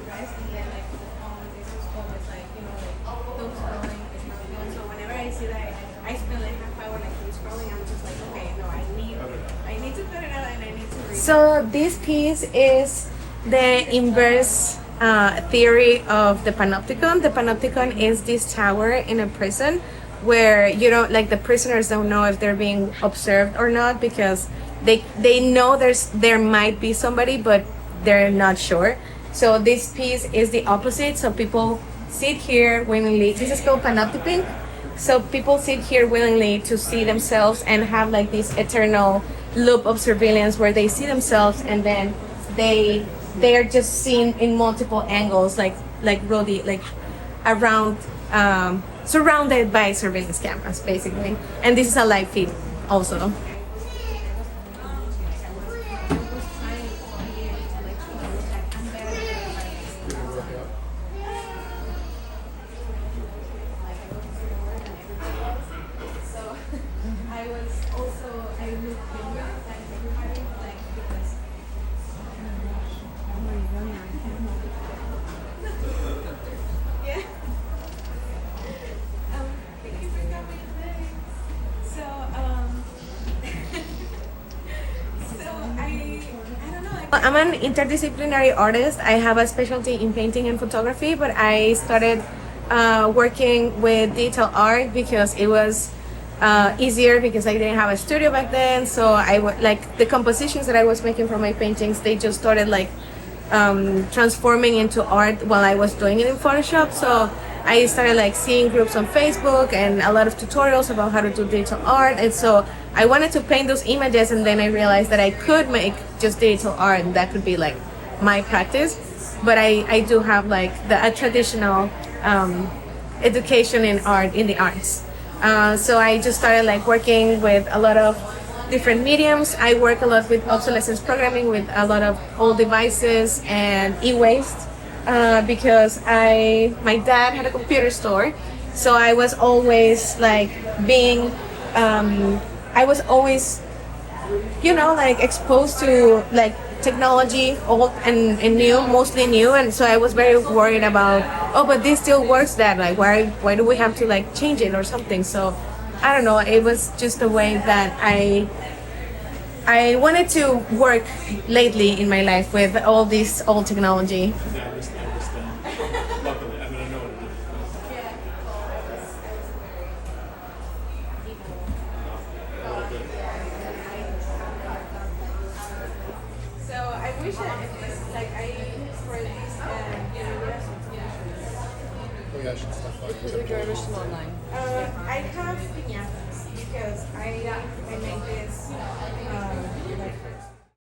press, and then like this is always like doom scrolling is not good. So whenever I see that, I spend like half hour like doom scrolling. I'm just like, okay, no, I need to cut it out and I need to read. So this piece is the inverse theory of the Panopticon. The Panopticon is this tower in a prison where you don't like the prisoners don't know if they're being observed or not because they know there might be somebody but they're not sure. So this piece is the opposite. So people sit here willingly. This is called Panoptipink. So people sit here willingly to see themselves and have like this eternal loop of surveillance where they see themselves and then they are just seen in multiple angles like around surrounded by surveillance cameras basically. And this is a live feed also. I'm an interdisciplinary artist. I have a specialty in painting and photography, but I started working with digital art because it was easier because I didn't have a studio back then. So like the compositions that I was making for my paintings, they just started like transforming into art while I was doing it in Photoshop. So I started like seeing groups on Facebook and a lot of tutorials about how to do digital art, and so I wanted to paint those images, and then I realized that I could make just digital art and that could be like my practice. But I do have like a traditional education in art, in the arts. So I just started like working with a lot of different mediums. I work a lot with obsolescence programming with a lot of old devices and e-waste because my dad had a computer store, so I was always like I was always like exposed to like technology, old and new, mostly new, and so I was very worried about, but this still works, that like why do we have to like change it or something. So I don't know, it was just a way that I wanted to work lately in my life with all this old technology. Luckily, I mean, I know what it is. So I wish that like for these Maybe I should stop by. Görmüştüm online. I have piñatas because I made this like